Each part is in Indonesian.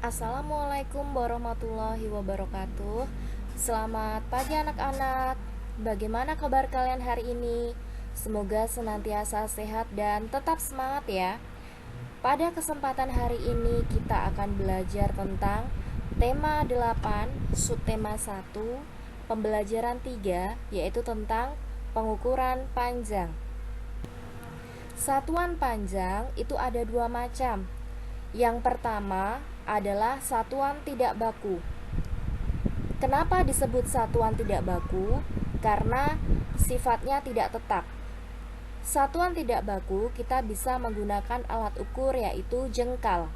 Assalamualaikum warahmatullahi wabarakatuh. Selamat pagi anak-anak. Bagaimana kabar kalian hari ini? Semoga senantiasa sehat dan tetap semangat ya. Pada kesempatan hari ini kita akan belajar tentang tema 8, subtema 1, pembelajaran 3, yaitu tentang pengukuran panjang. Satuan panjang itu ada dua macam. Yang pertama adalah satuan tidak baku. Kenapa disebut satuan tidak baku? Karena sifatnya tidak tetap. Satuan tidak baku kita bisa menggunakan alat ukur yaitu jengkal.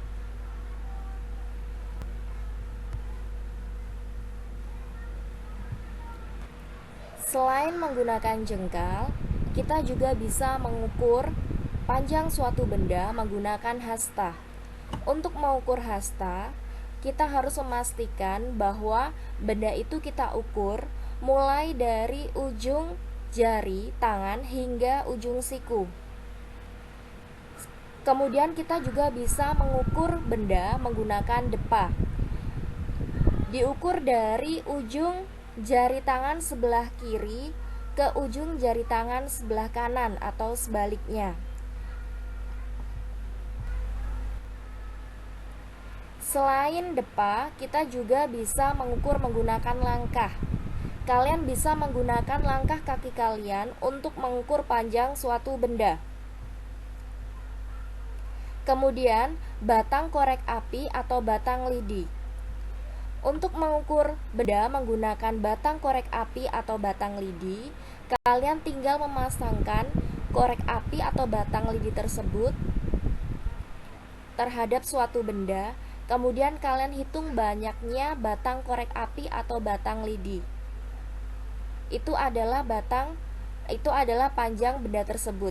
Selain menggunakan jengkal, kita juga bisa mengukur panjang suatu benda menggunakan hasta. Untuk mengukur hasta, kita harus memastikan bahwa benda itu kita ukur mulai dari ujung jari tangan hingga ujung siku. Kemudian kita juga bisa mengukur benda menggunakan depa. Diukur dari ujung jari tangan sebelah kiri ke ujung jari tangan sebelah kanan atau sebaliknya. Selain depa, kita juga bisa mengukur menggunakan langkah. Kalian bisa menggunakan langkah kaki kalian untuk mengukur panjang suatu benda. Kemudian, batang korek api atau batang lidi. Untuk mengukur benda menggunakan batang korek api atau batang lidi, kalian tinggal memasangkan korek api atau batang lidi tersebut terhadap suatu benda. Kemudian kalian hitung banyaknya batang korek api atau batang lidi. Itu adalah panjang benda tersebut.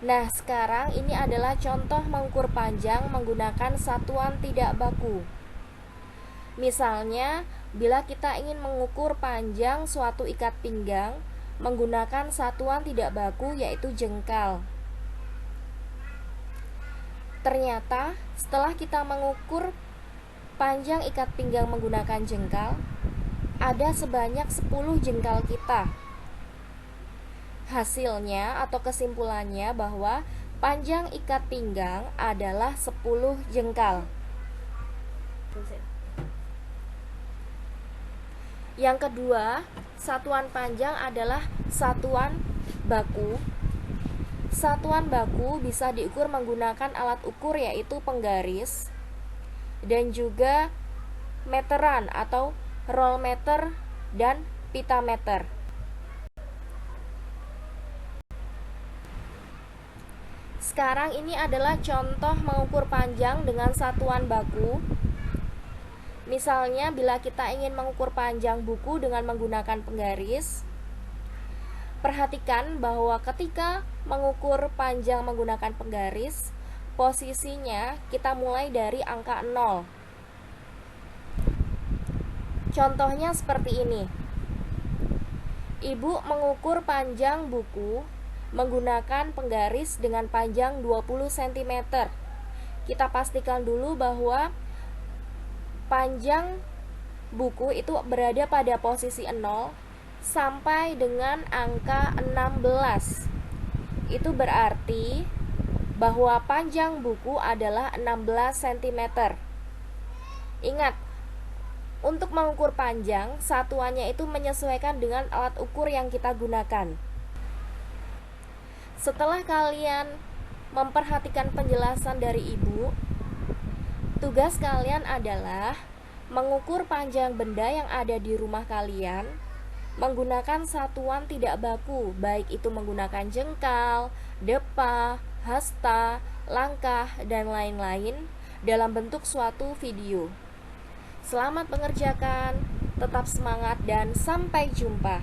Nah, sekarang ini adalah contoh mengukur panjang menggunakan satuan tidak baku. Misalnya, bila kita ingin mengukur panjang suatu ikat pinggang menggunakan satuan tidak baku yaitu jengkal. Ternyata setelah kita mengukur panjang ikat pinggang menggunakan jengkal, ada sebanyak 10 jengkal kita. Hasilnya atau kesimpulannya bahwa panjang ikat pinggang adalah 10 jengkal. Yang kedua, satuan panjang adalah satuan baku. Satuan baku bisa diukur menggunakan alat ukur yaitu penggaris dan juga meteran atau roll meter dan pita meter. Sekarang ini adalah contoh mengukur panjang dengan satuan baku. Misalnya bila kita ingin mengukur panjang buku dengan menggunakan penggaris, perhatikan bahwa ketika mengukur panjang menggunakan penggaris, posisinya kita mulai dari angka 0. Contohnya seperti ini. Ibu mengukur panjang buku menggunakan penggaris dengan panjang 20 cm. Kita pastikan dulu bahwa panjang buku itu berada pada posisi 0 sampai dengan angka 16. Itu berarti bahwa panjang buku adalah 16 cm. Ingat, untuk mengukur panjang, satuannya itu menyesuaikan dengan alat ukur yang kita gunakan. Setelah kalian memperhatikan penjelasan dari ibu, tugas kalian adalah mengukur panjang benda yang ada di rumah kalian menggunakan satuan tidak baku, baik itu menggunakan jengkal, depa, hasta, langkah, dan lain-lain dalam bentuk suatu video. Selamat mengerjakan, tetap semangat, dan sampai jumpa.